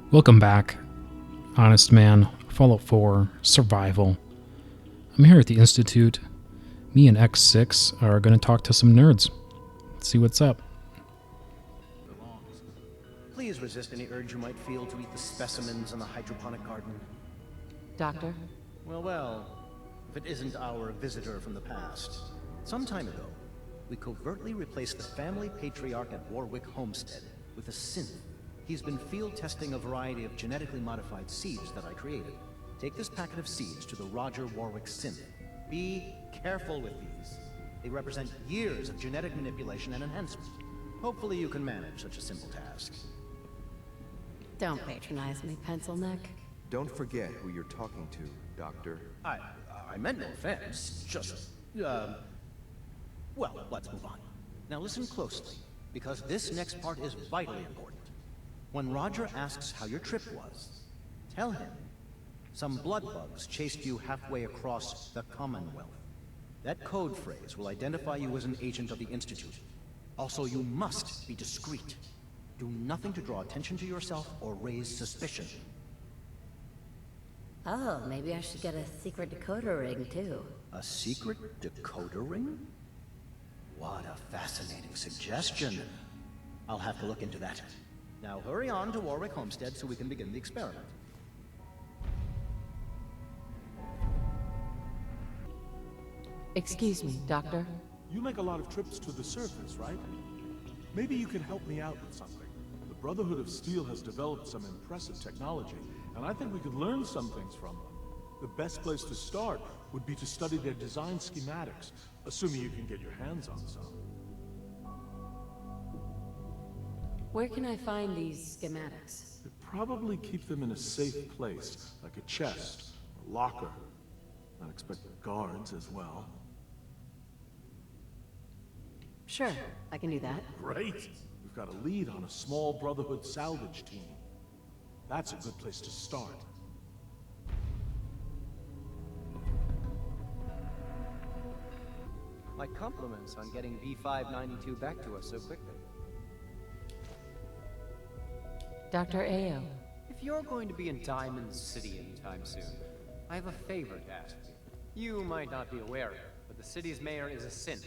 Welcome back, Honest Man, Fallout 4, Survival. I'm here at the Institute. Me and X6 are going to talk to some nerds. Let's see what's up. Please resist any urge you might feel to eat the specimens in the hydroponic garden. Doctor? Well, if it isn't our visitor from the past. Some time ago, we covertly replaced the family patriarch at Warwick Homestead with a synth. He's been field testing a variety of genetically modified seeds that I created. Take this packet of seeds to the Roger Warwick synth. Be careful with these. They represent years of genetic manipulation and enhancement. Hopefully you can manage such a simple task. Don't patronize me, pencil neck. Don't forget who you're talking to, Doctor. I meant no offense, just, well, let's move on. Now listen closely, because this next part is vitally important. When Roger asks how your trip was, tell him some blood bugs chased you halfway across the Commonwealth. That code phrase will identify you as an agent of the Institute. Also, you must be discreet. Do nothing to draw attention to yourself or raise suspicion. Oh, maybe I should get a secret decoder ring, too. A secret decoder ring? What a fascinating suggestion. I'll have to look into that. Now hurry on to Warwick Homestead so we can begin the experiment. Excuse me, Doctor? You make a lot of trips to the surface, right? Maybe you can help me out with something. The Brotherhood of Steel has developed some impressive technology, and I think we could learn some things from them. The best place to start would be to study their design schematics, assuming you can get your hands on some. Where can I find these schematics? You'd probably keep them in a safe place, like a chest, or locker. Not expect guards as well. Sure, I can do that. Great! We've got a lead on a small Brotherhood salvage team. That's a good place to start. My compliments on getting B592 back to us so quickly. Dr. Ayo. If you're going to be in Diamond City anytime soon, I have a favor to ask you. You might not be aware, but the city's mayor is a synth,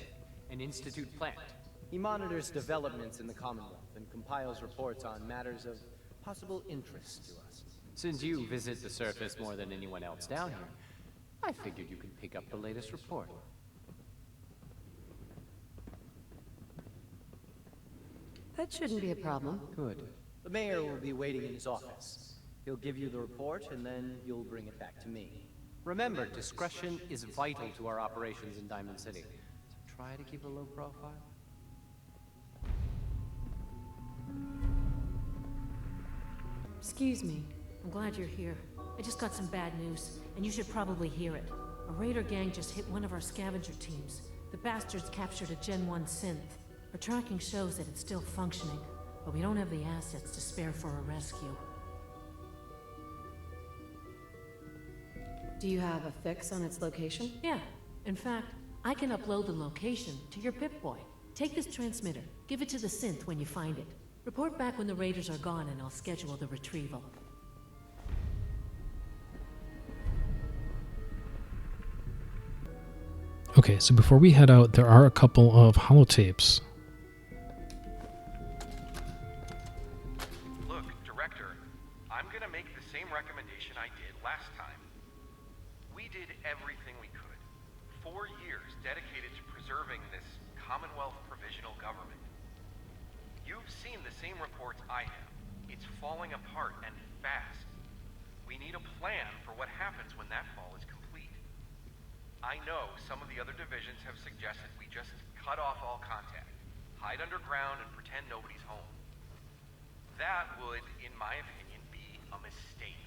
an Institute plant. He monitors developments in the Commonwealth and compiles reports on matters of possible interest to us. Since you visit the surface more than anyone else down here, I figured you could pick up the latest report. That shouldn't be a problem. Good. The mayor will be waiting in his office. He'll give you the report, and then you'll bring it back to me. Remember, discretion is vital to our operations in Diamond City, so try to keep a low profile. Excuse me. I'm glad you're here. I just got some bad news, and you should probably hear it. A raider gang just hit one of our scavenger teams. The bastards captured a Gen 1 synth. Our tracking shows that it's still functioning, but we don't have the assets to spare for a rescue. Do you have a fix on its location? Yeah. In fact, I can upload the location to your Pip-Boy. Take this transmitter. Give it to the synth when you find it. Report back when the raiders are gone and I'll schedule the retrieval. Okay, so before we head out, there are a couple of holotapes. Look, Director, I'm gonna make the same recommendation I did last time. We did everything we could. 4 years dedicated to preserving this Commonwealth provisional government. You've seen the same reports I have. It's falling apart and fast. We need a plan for what happens when that fall is complete. I know some of the other divisions have suggested we just cut off all contact, hide underground and pretend nobody's home. That would, in my opinion, be a mistake.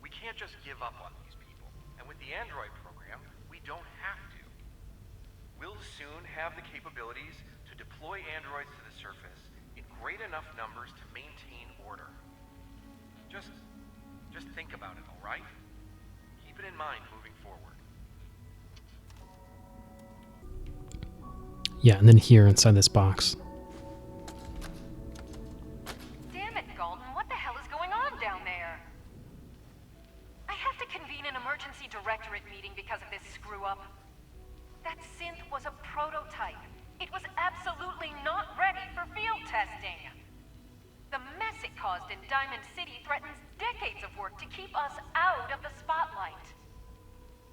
We can't just give up on these people, and with the android program, we don't have to. We'll soon have the capabilities to deploy androids to the surface in great enough numbers to maintain order. Just think about it, all right? Keep it in mind moving forward. Yeah, and then here inside this box. Damn it, Golden, what the hell is going because of this screw-up. That synth was a prototype. It was absolutely not ready for field testing. The mess it caused in Diamond City threatens decades of work to keep us out of the spotlight.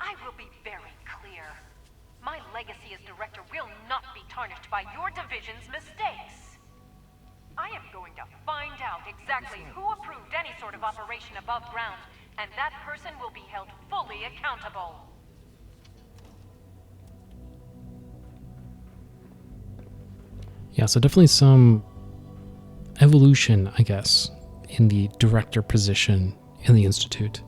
I will be very clear. My legacy as director will not be tarnished by your division's mistakes. I am going to find out exactly who approved any sort of operation above ground, and that person will be held fully accountable. Yeah, so definitely some evolution, I guess, in the director position in the Institute.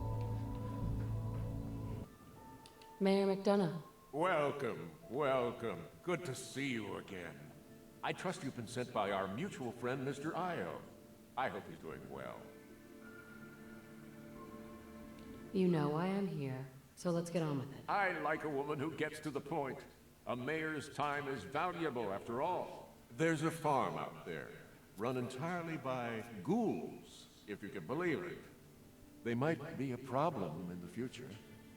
Mayor McDonough. Welcome, welcome. Good to see you again. I trust you've been sent by our mutual friend, Mr. Io. I hope he's doing well. You know why I'm here, so let's get on with it. I like a woman who gets to the point. A mayor's time is valuable, after all. There's a farm out there, run entirely by ghouls, if you can believe it. They might be a problem in the future.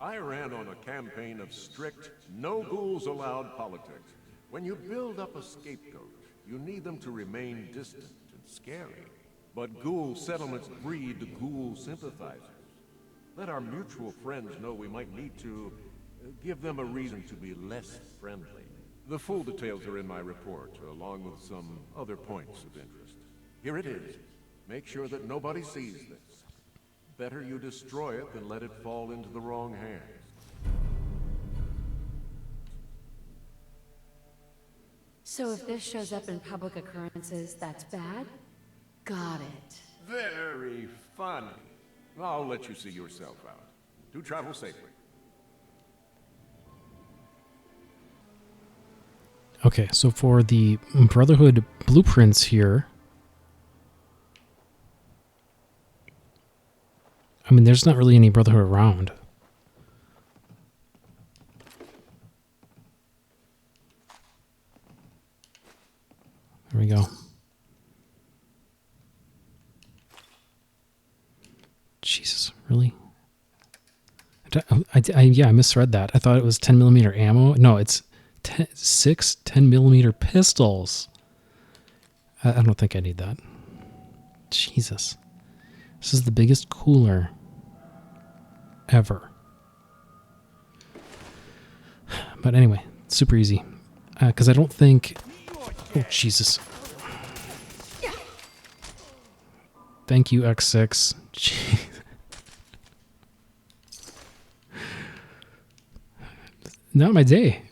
I ran on a campaign of strict, no ghouls allowed politics. When you build up a scapegoat, you need them to remain distant and scary. But ghoul settlements breed ghoul sympathizers. Let our mutual friends know we might need to give them a reason to be less friendly. The full details are in my report, along with some other points of interest. Here it is. Make sure that nobody sees this. Better you destroy it than let it fall into the wrong hands. So if this shows up in public occurrences, that's bad? Got it. Very funny. I'll let you see yourself out. Do travel safely. Okay, so for the Brotherhood Blueprints here, I mean, there's not really any Brotherhood around. There we go. Jesus, really? Yeah, I misread that. I thought it was 10mm ammo. No, it's 6 10mm pistols. I don't think I need that. Jesus. This is the biggest cooler ever. But anyway, super easy. Because I don't think... Oh, Jesus. Thank you, X6. Jeez. Not my day.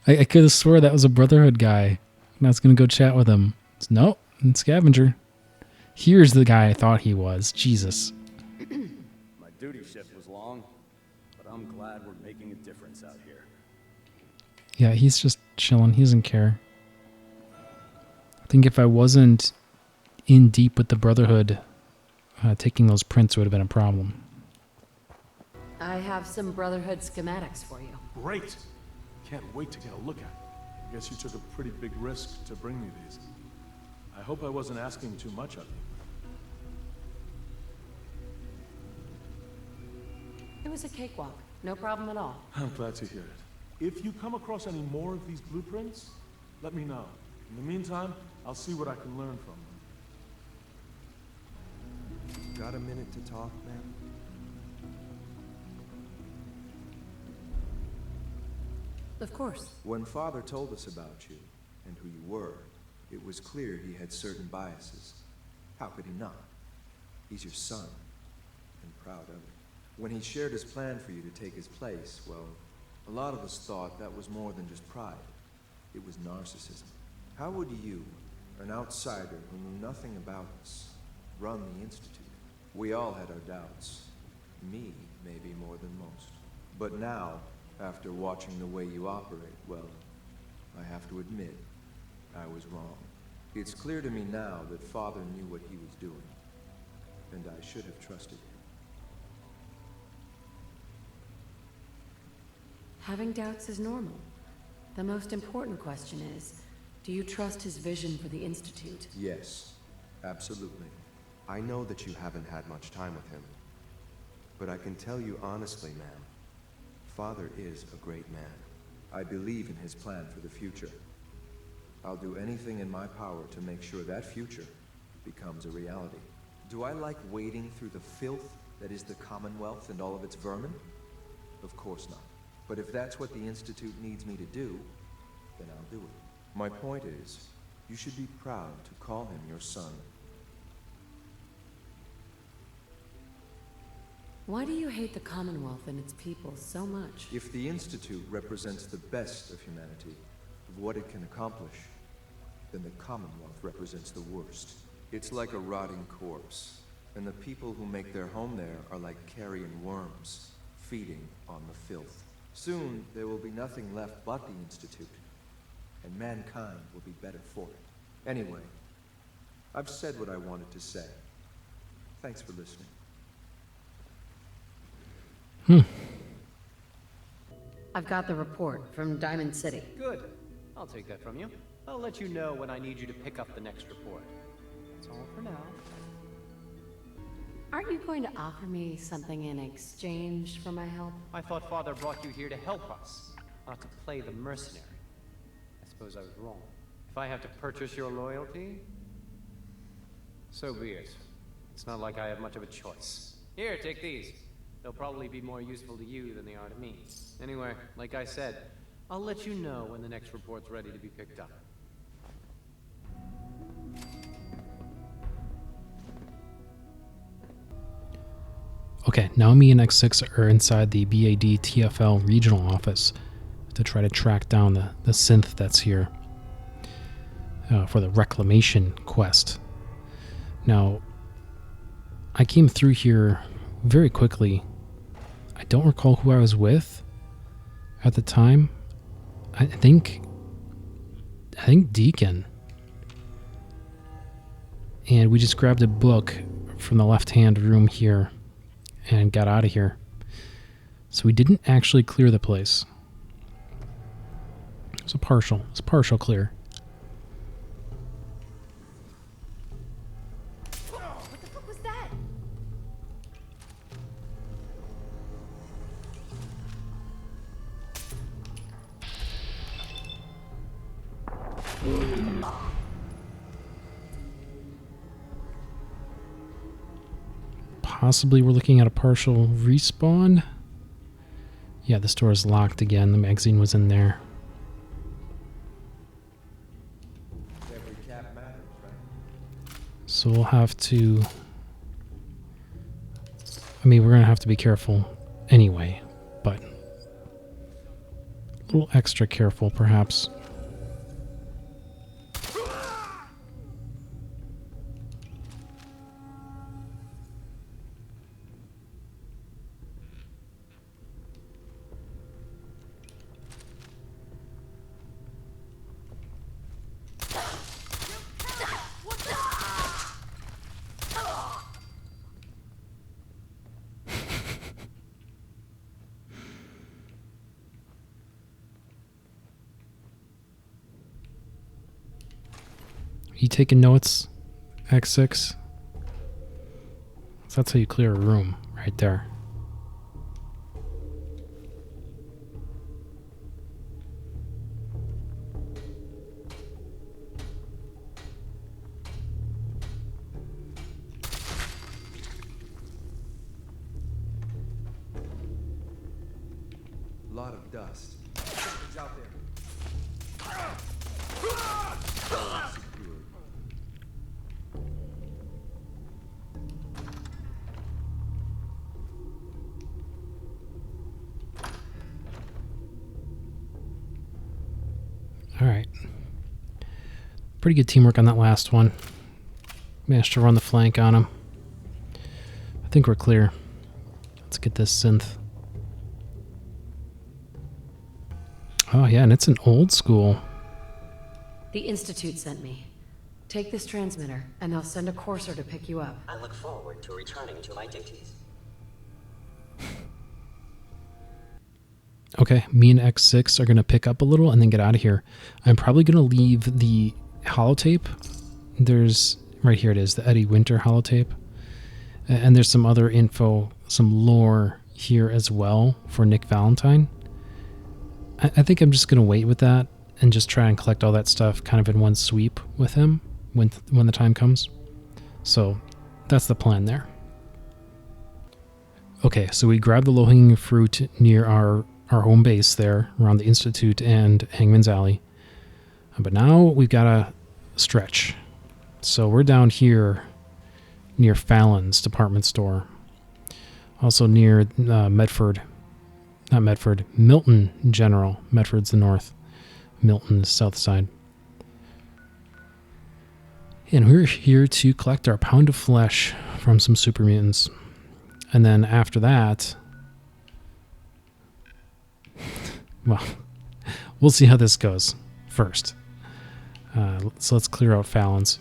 I could have swore that was a Brotherhood guy. And I was going to go chat with him. Nope, it's Scavenger. Here's the guy I thought he was. Jesus. My duty shift was long, but I'm glad we're making a difference out here. Yeah, he's just chilling. He doesn't care. I think if I wasn't in deep with the Brotherhood, taking those prints would have been a problem. I have some Brotherhood schematics for you. Great! Can't wait to get a look at it. I guess you took a pretty big risk to bring me these. I hope I wasn't asking too much of you. It was a cakewalk. No problem at all. I'm glad to hear it. If you come across any more of these blueprints, let me know. In the meantime, I'll see what I can learn from them. Got a minute to talk, man? Of course. When Father told us about you, and who you were, it was clear he had certain biases. How could he not? He's your son, and proud of it. When he shared his plan for you to take his place, well, a lot of us thought that was more than just pride. It was narcissism. How would you, an outsider who knew nothing about us, run the Institute? We all had our doubts. Me, maybe more than most. But now, after watching the way you operate, well, I have to admit, I was wrong. It's clear to me now that Father knew what he was doing, and I should have trusted him. Having doubts is normal. The most important question is, do you trust his vision for the Institute? Yes, absolutely. I know that you haven't had much time with him, but I can tell you honestly, ma'am, Father is a great man. I believe in his plan for the future. I'll do anything in my power to make sure that future becomes a reality. Do I like wading through the filth that is the Commonwealth and all of its vermin? Of course not. But if that's what the Institute needs me to do, then I'll do it. My point is, you should be proud to call him your son. Why do you hate the Commonwealth and its people so much? If the Institute represents the best of humanity, of what it can accomplish, then the Commonwealth represents the worst. It's like a rotting corpse, and the people who make their home there are like carrion worms, feeding on the filth. Soon, there will be nothing left but the Institute, and mankind will be better for it. Anyway, I've said what I wanted to say. Thanks for listening. I've got the report from Diamond City. Good. I'll take that from you. I'll let you know when I need you to pick up the next report. That's all for now. Aren't you going to offer me something in exchange for my help? I thought Father brought you here to help us, not to play the mercenary. I suppose I was wrong. If I have to purchase your loyalty, so be it. It's not like I have much of a choice. Here, take these. They'll probably be more useful to you than they are to me. Anyway, like I said, I'll let you know when the next report's ready to be picked up. Okay, now me and X6 are inside the BAD TFL regional office to try to track down the synth that's here for the reclamation quest. Now, I came through here very quickly. I don't recall who I was with at the time. I think Deacon. And we just grabbed a book from the left-hand room here and got out of here. So we didn't actually clear the place. It's a partial clear. What the fuck was that? Possibly we're looking at a partial respawn. Yeah, this door is locked again. The magazine was in there. Every cap matters, right? So we'll have to... I mean, we're going to have to be careful anyway, but a little extra careful perhaps. You taking notes, X6? So that's how you clear a room, right there. A lot of dust. Something's out there. Alright. Pretty good teamwork on that last one. Managed to run the flank on him. I think we're clear. Let's get this synth. Oh yeah, and it's an old school. The Institute sent me. Take this transmitter, and they'll send a courser to pick you up. I look forward to returning to my duties. Okay, me and X6 are going to pick up a little and then get out of here. I'm probably going to leave the holotape. There's, right here it is, the Eddie Winter holotape. And there's some other info some lore here as well for Nick Valentine. I think I'm just going to wait with that and just try and collect all that stuff kind of in one sweep with him when the time comes. So that's the plan there. Okay, so we grabbed the low-hanging fruit near our home base there around the Institute and Hangman's Alley. But now we've got to stretch. So we're down here near Fallon's department store. Also near Milton General. Medford's the north. Milton's south side. And we're here to collect our pound of flesh from some super mutants. And then after that, well, we'll see how this goes first. So let's clear out Fallon's.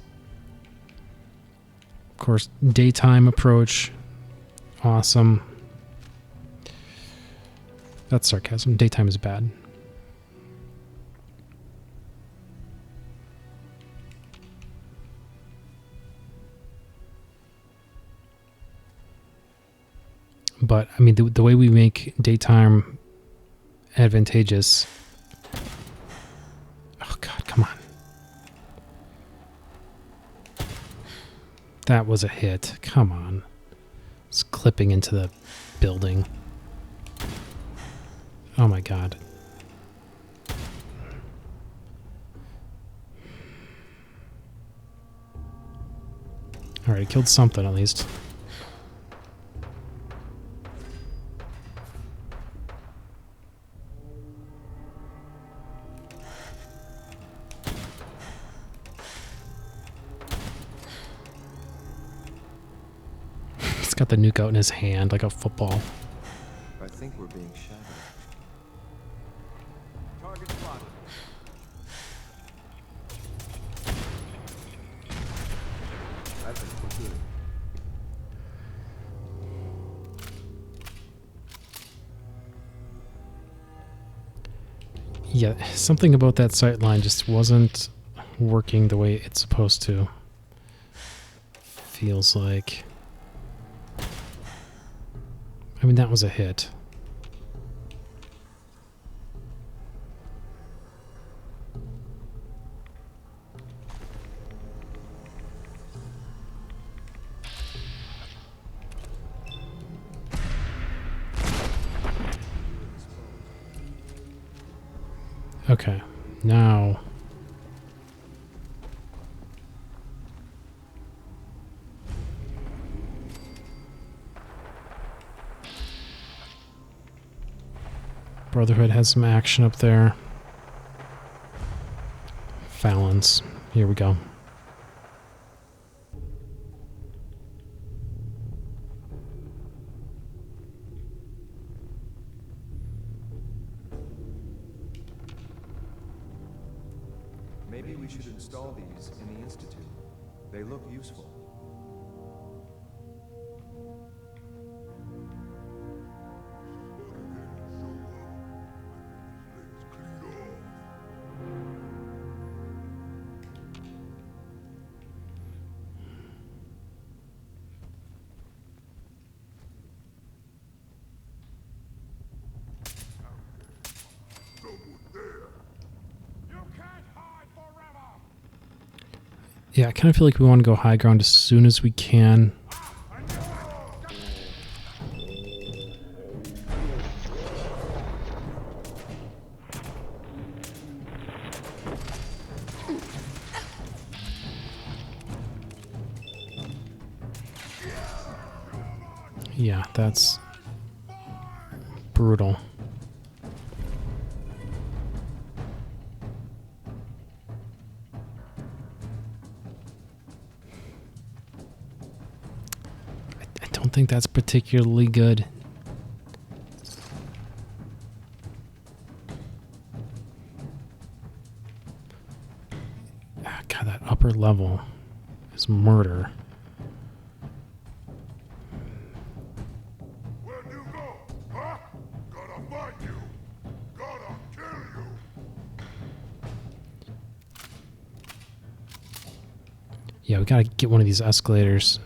Of course, daytime approach. Awesome. That's sarcasm. Daytime is bad. But, I mean, the way we make daytime advantageous... Oh, God, come on. That was a hit. Come on. It's clipping into the building. Oh, my God. All right, I killed something at least. Got the nuke out in his hand like a football. I think we're being shadowed. Target spotted. I think we're good. Yeah, something about that sight line just wasn't working the way it's supposed to. Feels like. I mean, that was a hit. Okay, now... Brotherhood has some action up there. Fallon's. Here we go. Maybe we should install these in the Institute. They look useful. Yeah, I kind of feel like we want to go high ground as soon as we can. Yeah, that's brutal. I don't think that's particularly good. God, that upper level is murder. Where'd you go? Huh? Gotta find you. Gotta kill you. Yeah, we gotta get one of these escalators.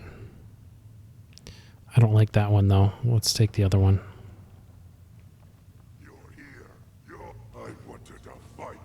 I don't like that one, though. Let's take the other one. I wanted a fight.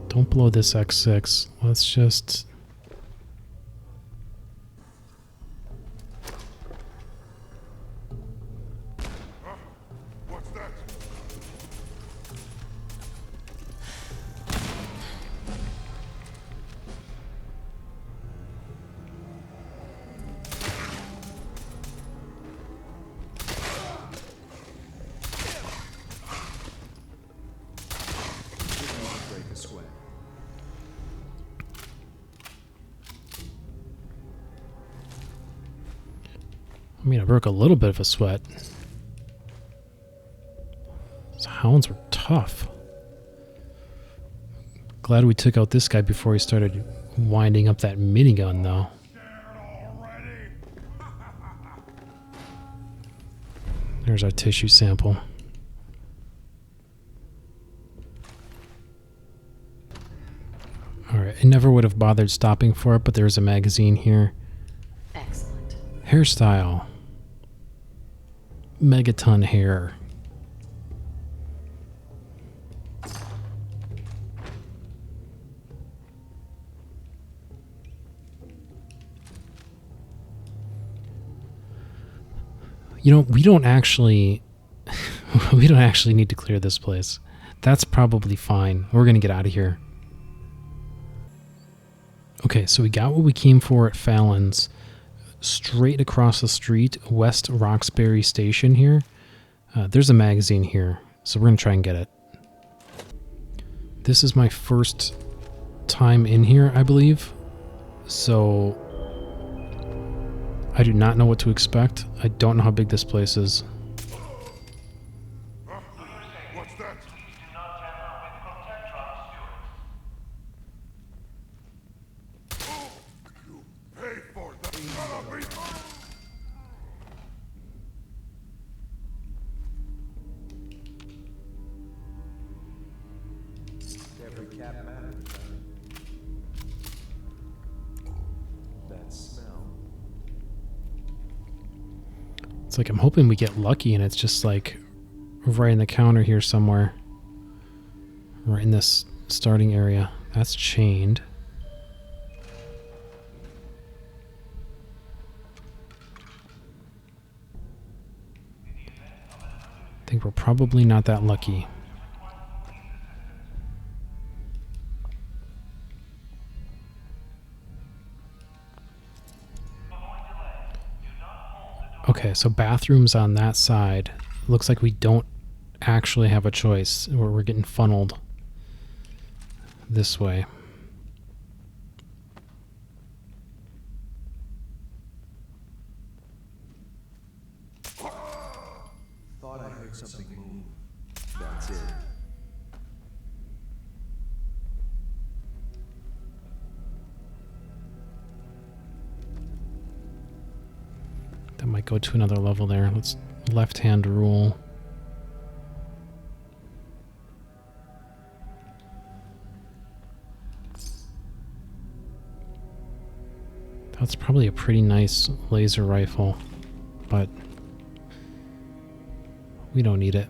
Don't blow this X6. Let's just... What's that? Didn't break a sweat. I mean, I broke a little bit of a sweat. Those hounds were tough. Glad we took out this guy before he started winding up that minigun, though. There's our tissue sample. Alright, I never would have bothered stopping for it, but there's a magazine here. Excellent. Hairstyle. Megaton hair. You know, we don't actually need to clear this place. That's probably fine. We're going to get out of here. Okay, so we got what we came for at Fallon's. Straight across the street, West Roxbury Station here. There's a magazine here, so we're going to try and get it. This is my first time in here, I believe. So I do not know what to expect. I don't know how big this place is. What's that? You pay for that. Every cap matters. That smell. It's like I'm hoping we get lucky and it's just like right in the counter here somewhere. Right in this starting area. That's chained. I think we're probably not that lucky. Okay, so bathrooms on that side. Looks like we don't actually have a choice. We're getting funneled this way. Thought I heard something move. That's it. That might go to another level there. Let's left-hand rule. That's probably a pretty nice laser rifle, but we don't need it.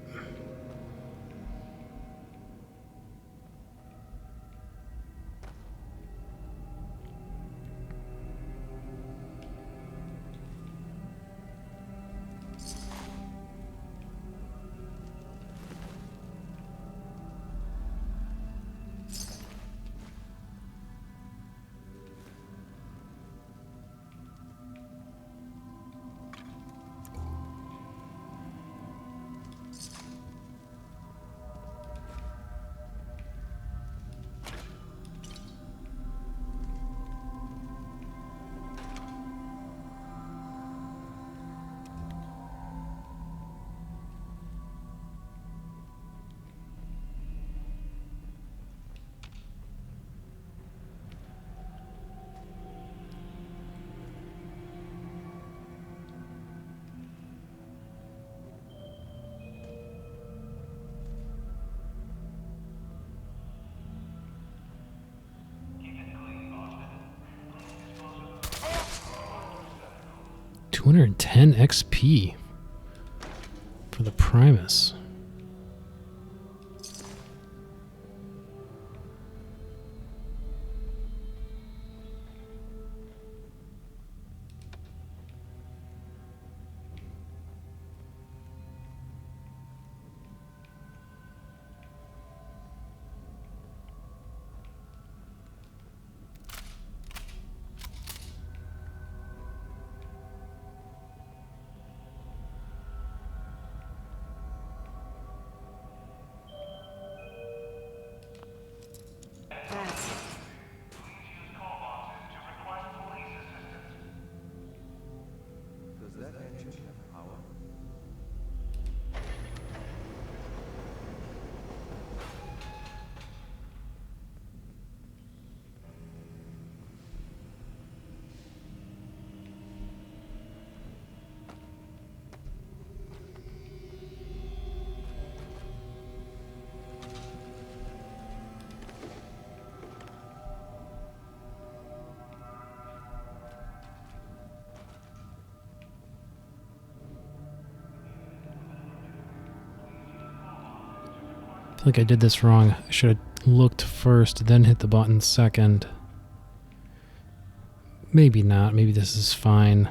210 XP for the Primus. Does that engine have power? I feel like I did this wrong. I should have looked first, then hit the button second. Maybe not. Maybe this is fine.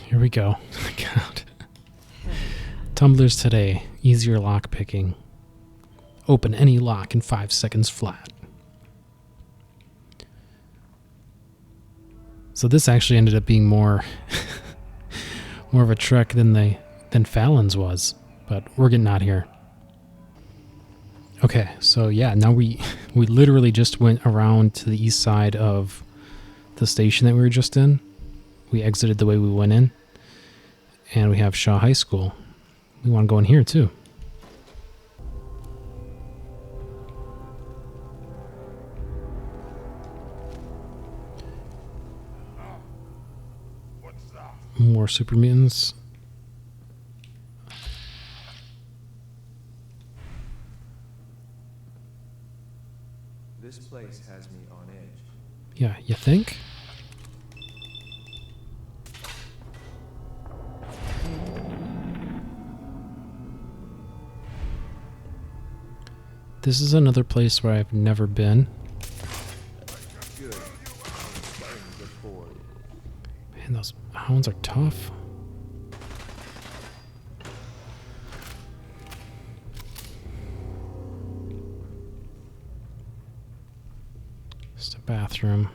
Here we go. God. Tumblers today. Easier lock picking. Open any lock in 5 seconds flat. So this actually ended up being more of a trek than Fallon's was, but we're getting out here. Okay, so yeah, now we literally just went around to the east side of the station that we were just in. We exited the way we went in, and we have Shaw High School. We want to go in here too. More super mutants. This place has me on edge. Yeah, you think? This is another place where I've never been. Good. Man, those hounds are tough. Just a bathroom.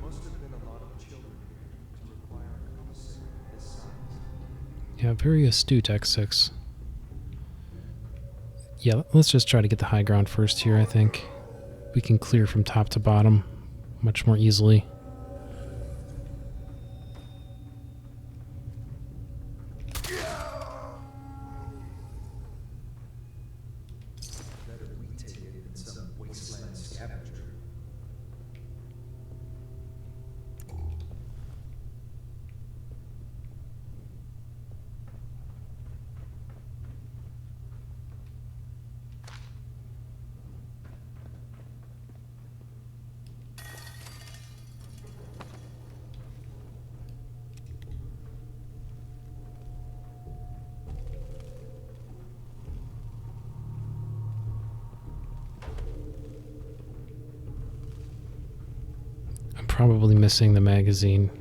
must have been a lot of children here to require a commissary this size. Yeah, very astute, X6. Yeah, let's just try to get the high ground first here, I think. We can clear from top to bottom much more easily. Better we take it than some wasteland scavenger. I'm probably missing the magazine.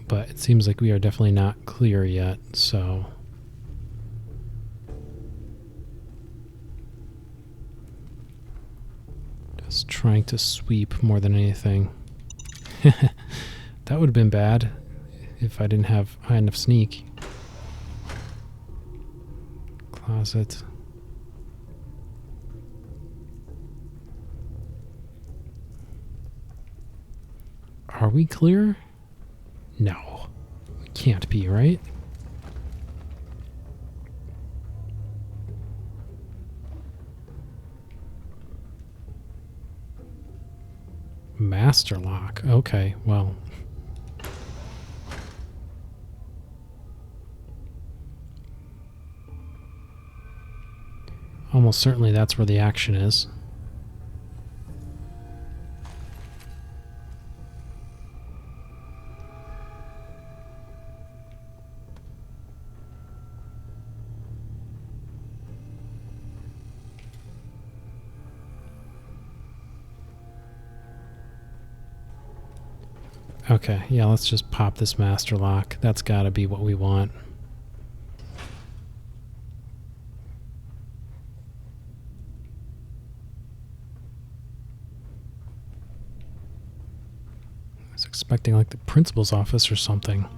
But it seems like we are definitely not clear yet, so... Just trying to sweep more than anything. That would have been bad if I didn't have high enough sneak. Closet. Are we clear? No. We can't be, right? Master lock. Okay, well. Almost certainly that's where the action is. Okay, yeah, let's just pop this master lock. That's gotta be what we want. I was expecting like the principal's office or something.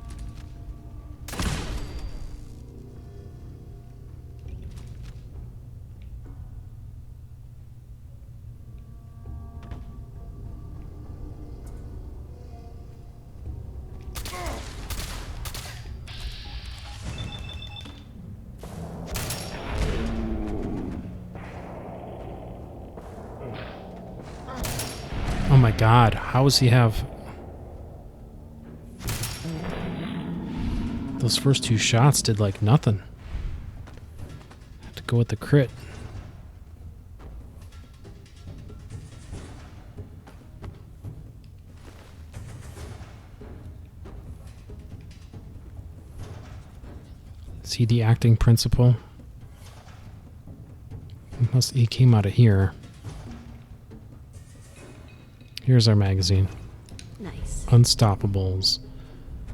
Oh my god, how does he have... Those first two shots did like nothing. Have to go with the crit. Is he the acting principal? He came out of here. Here's our magazine. Nice. Unstoppables.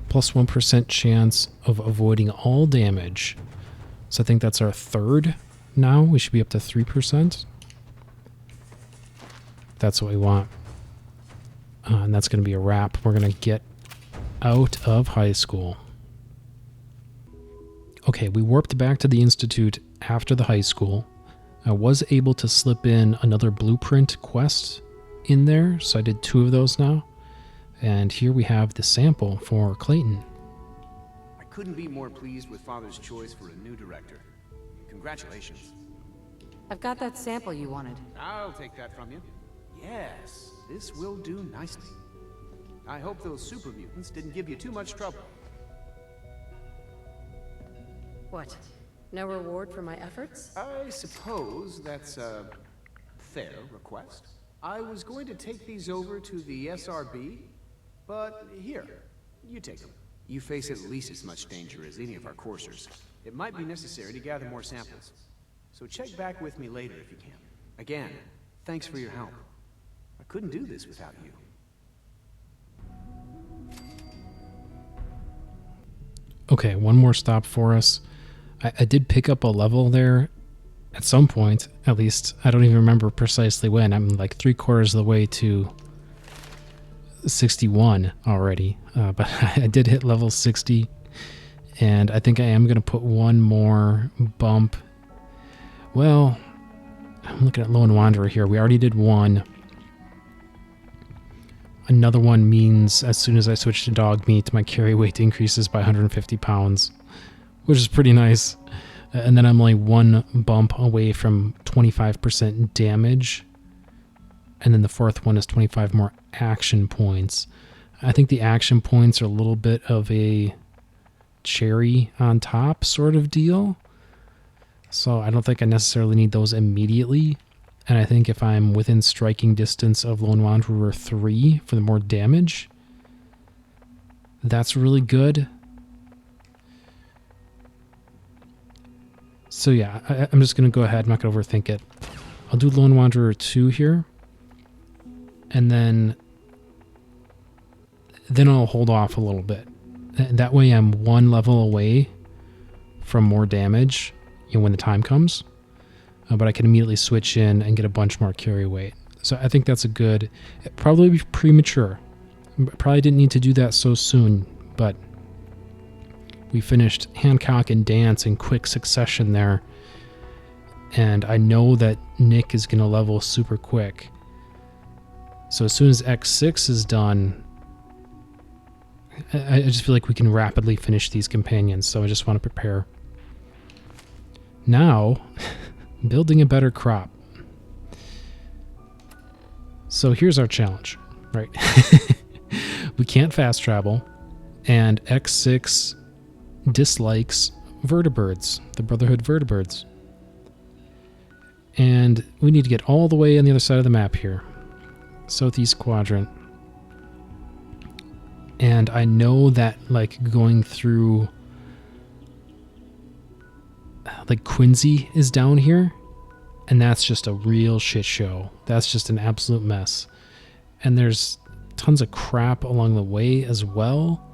Plus 1% chance of avoiding all damage. So I think that's our third now. We should be up to 3%. That's what we want. And that's going to be a wrap. We're going to get out of high school. Okay, we warped back to the Institute after the high school. I was able to slip in another blueprint quest in there, so I did 2 of those now. And here we have the sample for Clayton. I couldn't be more pleased with Father's choice for a new director. Congratulations. I've got that sample you wanted. I'll take that from you. Yes, this will do nicely. I hope those super mutants didn't give you too much trouble. What? No reward for my efforts? I suppose that's a fair request. I was going to take these over to the SRB, but here, you take them. You face at least as much danger as any of our coursers. It might be necessary to gather more samples. So check back with me later if you can. Again, thanks for your help. I couldn't do this without you. Okay, one more stop for us. I did pick up a level there at some point, at least. I don't even remember precisely when. I'm like 3/4 of the way to 61 already. But I did hit level 60. And I think I am going to put one more bump. Well, I'm looking at Lone Wanderer here. We already did one. Another one means as soon as I switch to dog meat, my carry weight increases by 150 pounds, which is pretty nice. And then I'm only one bump away from 25% damage. And then the fourth one is 25 more action points. I think the action points are a little bit of a cherry on top sort of deal. So I don't think I necessarily need those immediately. And I think if I'm within striking distance of Lone Wanderer 3 for the more damage, that's really good. So yeah, I'm just going to go ahead. I'm not going to overthink it. I'll do Lone Wanderer 2 here. And then I'll hold off a little bit. That way I'm one level away from more damage, when the time comes. But I can immediately switch in and get a bunch more carry weight. So I think that's a good... It'd probably be premature. Probably didn't need to do that so soon, but we finished Hancock and Dance in quick succession there. And I know that Nick is going to level super quick. So as soon as X6 is done, I just feel like we can rapidly finish these companions, so I just want to prepare. Now, building a better crop. So here's our challenge, right? We can't fast travel, and X6 dislikes vertibirds, the Brotherhood vertibirds. And we need to get all the way on the other side of the map here. Southeast quadrant. And I know that, like, going through... Like, Quincy is down here. And that's just a real shit show. That's just an absolute mess. And there's tons of crap along the way as well.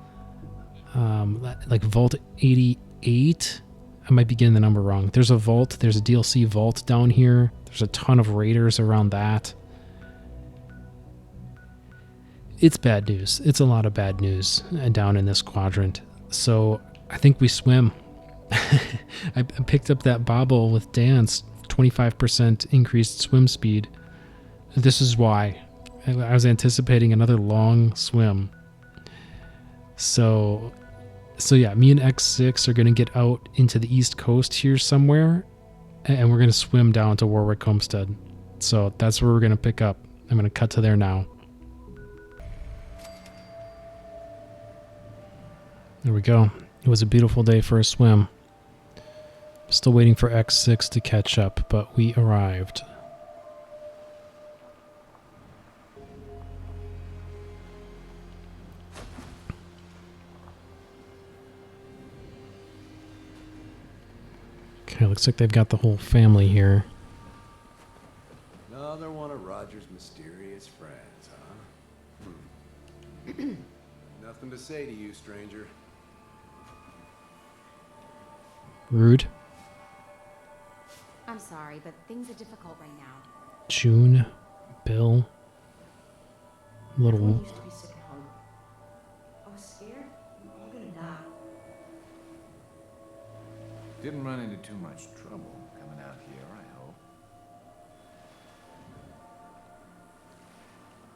Like, Vault 88. I might be getting the number wrong. There's a vault. There's a DLC vault down here. There's a ton of raiders around that. It's bad news. It's a lot of bad news down in this quadrant. So I think we swim. I picked up that bobble with Dance, 25% increased swim speed. This is why. I was anticipating another long swim. So yeah, me and X6 are going to get out into the East Coast here somewhere, and we're going to swim down to Warwick Homestead. So that's where we're going to pick up. I'm going to cut to there now. There we go. It was a beautiful day for a swim. Still waiting for X6 to catch up, but we arrived. Okay, looks like they've got the whole family here. Another one of Roger's mysterious friends, huh? Nothing to say to you, stranger. Rude. I'm sorry, but things are difficult right now. June, Bill, little... used to be sick at home. I was scared. We were all gonna die. Didn't run into too much trouble coming out here, I hope.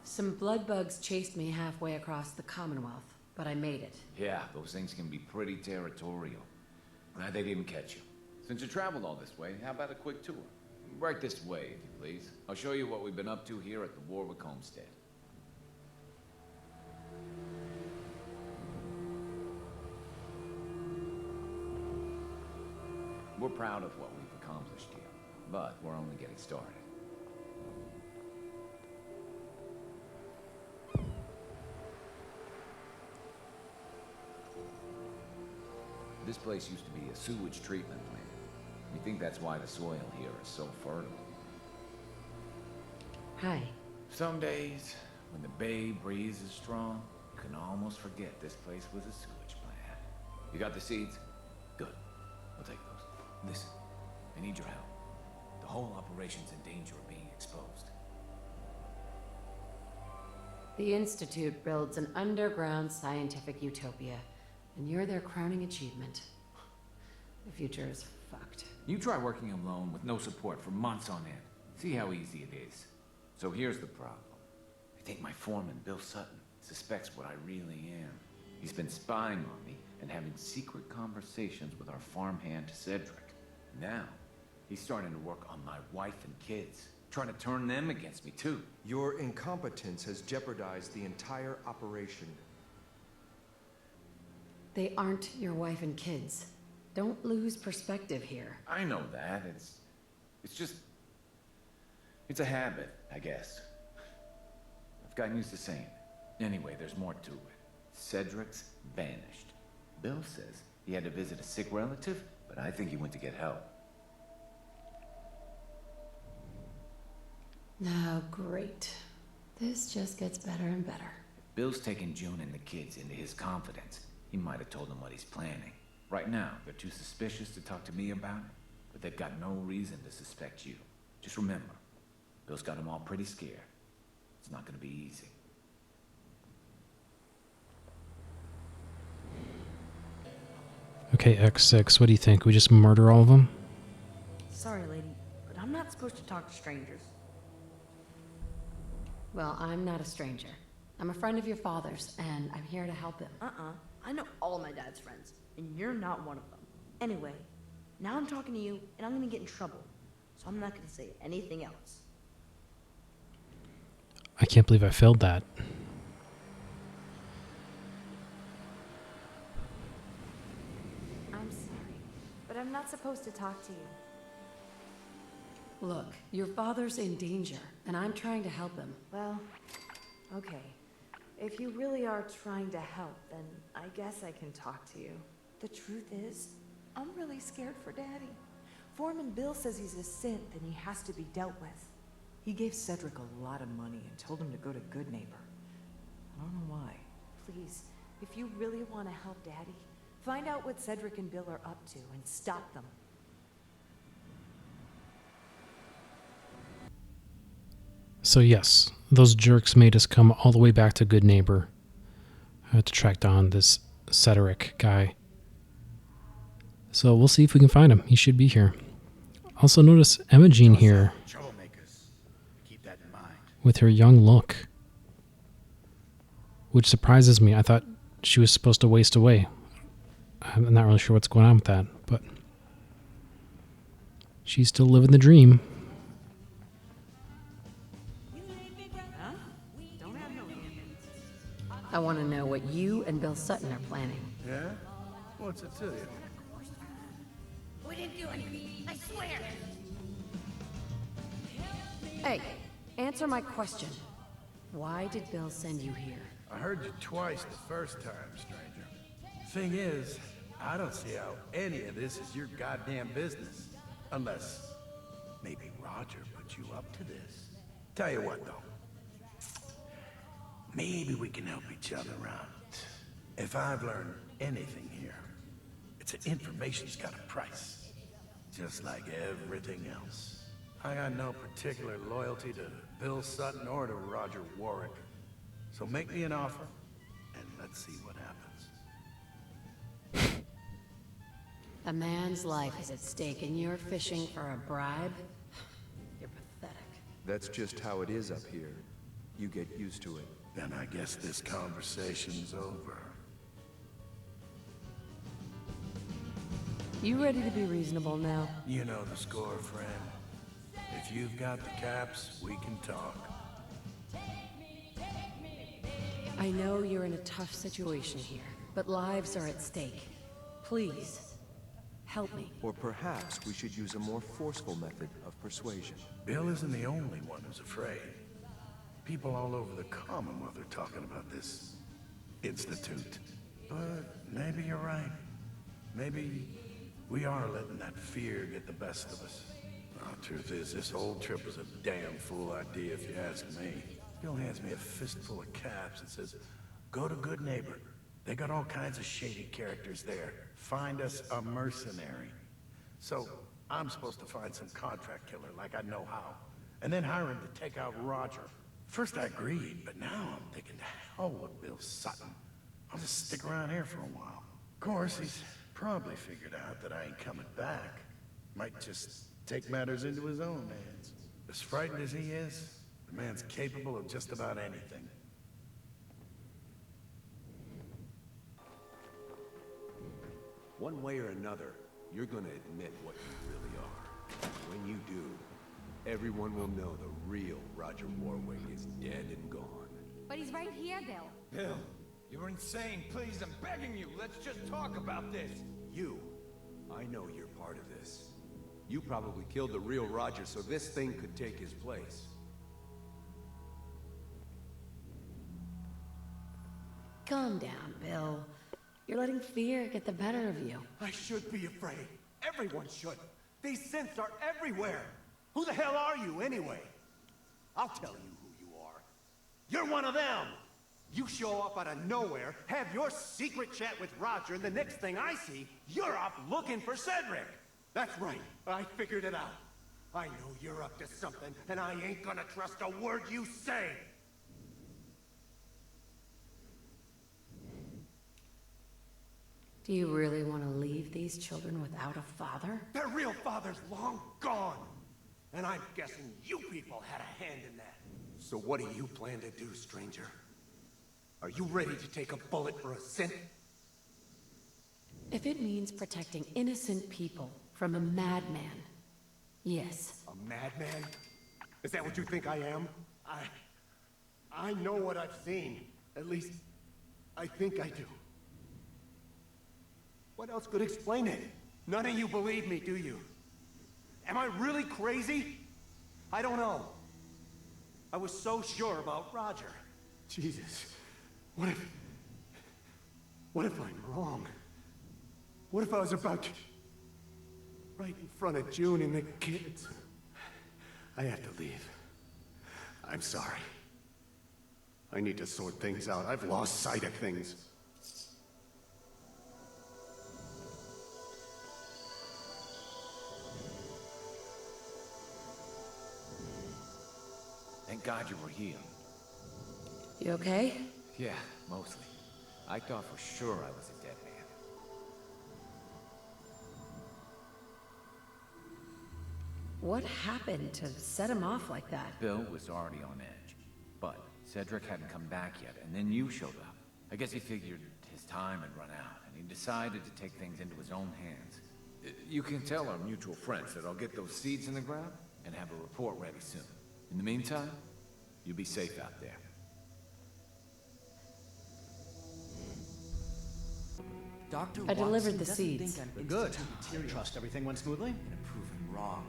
Some blood bugs chased me halfway across the Commonwealth, but I made it. Yeah, those things can be pretty territorial. Glad they didn't catch you. Since you traveled all this way, how about a quick tour? Right this way, if you please. I'll show you what we've been up to here at the Warwick Homestead. We're proud of what we've accomplished here, but we're only getting started. This place used to be a sewage treatment plant. We think that's why the soil here is so fertile. Hi. Some days, when the bay breeze is strong, you can almost forget this place was a sewage plant. You got the seeds? Good. I'll take those. Listen, I need your help. whole operation's in danger of being exposed. The Institute builds an underground scientific utopia, and you're their crowning achievement. The future is fucked. You try working alone with no support for months on end. See how easy it is. So here's the problem. I think my foreman, Bill Sutton, suspects what I really am. He's been spying on me and having secret conversations with our farmhand, Cedric. Now, he's starting to work on my wife and kids, trying to turn them against me, too. Your incompetence has jeopardized the entire operation. They aren't your wife and kids. Don't lose perspective here. I know that. It's just... It's a habit, I guess. I've gotten used to saying it. Anyway, there's more to it. Cedric's vanished. Bill says he had to visit a sick relative, but I think he went to get help. Now, great. This just gets better and better. If Bill's taken June and the kids into his confidence, he might have told them what he's planning. Right now, they're too suspicious to talk to me about it, but they've got no reason to suspect you. Just remember, Bill's got them all pretty scared. It's not gonna be easy. Okay, X6, what do you think? We just murder all of them? Sorry, lady, but I'm not supposed to talk to strangers. Well, I'm not a stranger. I'm a friend of your father's, and I'm here to help him. I know all my dad's friends, and you're not one of them. Anyway, now I'm talking to you, and I'm gonna get in trouble. So I'm not gonna say anything else. I can't believe I failed that. I'm sorry, but I'm not supposed to talk to you. Look, your father's in danger, and I'm trying to help him. Well, okay. If you really are trying to help, then I guess I can talk to you. The truth is, I'm really scared for Daddy. Foreman Bill says he's a synth and he has to be dealt with. He gave Cedric a lot of money and told him to go to Good Neighbor. I don't know why. Please, if you really want to help Daddy, find out what Cedric and Bill are up to and stop them. So yes, those jerks made us come all the way back to Good Neighbor to track down this Cedric guy. So we'll see if we can find him. He should be here. Also notice Emma Jean here Keep that in mind. with her young look, which surprises me. I thought she was supposed to waste away. I'm not really sure what's going on with that, but she's still living the dream. I want to know what you and Bill Sutton are planning. Yeah? What's it to you? We didn't do anything, I swear! Hey, answer my question. Why did Bill send you here? I heard you twice the first time, stranger. Thing is, I don't see how any of this is your goddamn business. Unless maybe Roger put you up to this. Tell you what, though. Maybe we can help each other out. If I've learned anything here, it's that information's got a price. Just like everything else. I got no particular loyalty to Bill Sutton or to Roger Warwick. So make me an offer, and let's see what happens. A man's life is at stake and you're fishing for a bribe? You're pathetic. That's just how it is up here. You get used to it. Then I guess this conversation's over. You ready to be reasonable now? You know the score, friend. If you've got the caps, we can talk. I know you're in a tough situation here, but lives are at stake. Please, help me. Or perhaps we should use a more forceful method of persuasion. Bill isn't the only one who's afraid. People all over the Commonwealth are talking about this institute. But maybe you're right. Maybe we are letting that fear get the best of us. Well, truth is, this whole trip was a damn fool idea if you ask me. Bill hands me a fistful of caps and says, go to Good Neighbor. They got all kinds of shady characters there. Find us a mercenary. So, I'm supposed to find some contract killer like I know how, and then hire him to take out Roger. First I agreed, but now I'm thinking to hell with Bill Sutton. I'll just stick around here for a while. Of course, he's probably figured out that I ain't coming back. Might just take matters into his own hands. As frightened as he is, the man's capable of just about anything. One way or another, you're gonna admit what you really are. When you do, everyone will know the real Roger Warwick is dead and gone. But he's right here, Bill. Bill, you're insane. Please, I'm begging you. Let's just talk about this. You, I know you're part of this. You probably killed the real Roger so this thing could take his place. Calm down, Bill. You're letting fear get the better of you. I should be afraid. Everyone should. These synths are everywhere. Who the hell are you, anyway? I'll tell you who you are. You're one of them! You show up out of nowhere, have your secret chat with Roger, and the next thing I see, you're off looking for Cedric! That's right, I figured it out. I know you're up to something, and I ain't gonna trust a word you say! Do you really want to leave these children without a father? Their real father's long gone! And I'm guessing you people had a hand in that. So what do you plan to do, stranger? Are you ready to take a bullet for a synth? If it means protecting innocent people from a madman, yes. A madman? Is that what you think I am? I know what I've seen. At least, I think I do. What else could explain it? None of you believe me, do you? Am I really crazy? I don't know. I was so sure about Roger. Jesus. What if I'm wrong? What if I was about to... right in front of June and the kids? I have to leave. I'm sorry. I need to sort things out. I've lost sight of things. Thank God you were here. You okay? Yeah, mostly. I thought for sure I was a dead man. What happened to set him off like that? Bill was already on edge. But Cedric hadn't come back yet, and then you showed up. I guess he figured his time had run out, and he decided to take things into his own hands. You can tell our mutual friends that I'll get those seeds in the ground and have a report ready soon. In the meantime, you'll be safe out there. Dr. I delivered the Watson seeds. doesn't think I'm Good. institute I material. trust everything went smoothly. I'm gonna prove him wrong.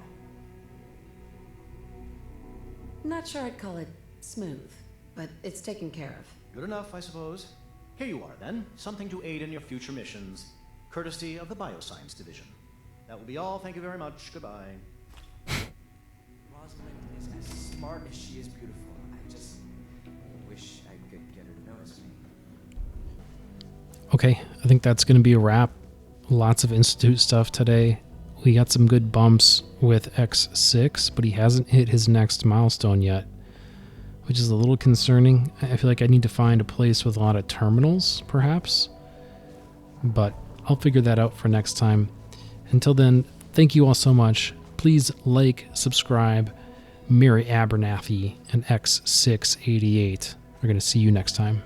Not sure I'd call it smooth, but it's taken care of. Good enough, I suppose. Here you are, then. Something to aid in your future missions. Courtesy of the Bioscience Division. That will be all. Thank you very much. Goodbye. Rosalind is as smart as she is beautiful. I just wish I could get her to notice me. Okay, I think that's going to be a wrap. Lots of Institute stuff today. We got some good bumps with X6, but he hasn't hit his next milestone yet, which is a little concerning. I feel like I need to find a place with a lot of terminals, perhaps, but I'll figure that out for next time. Until then, thank you all so much. Please like, subscribe, marry Abernathy and X6-88. We're going to see you next time.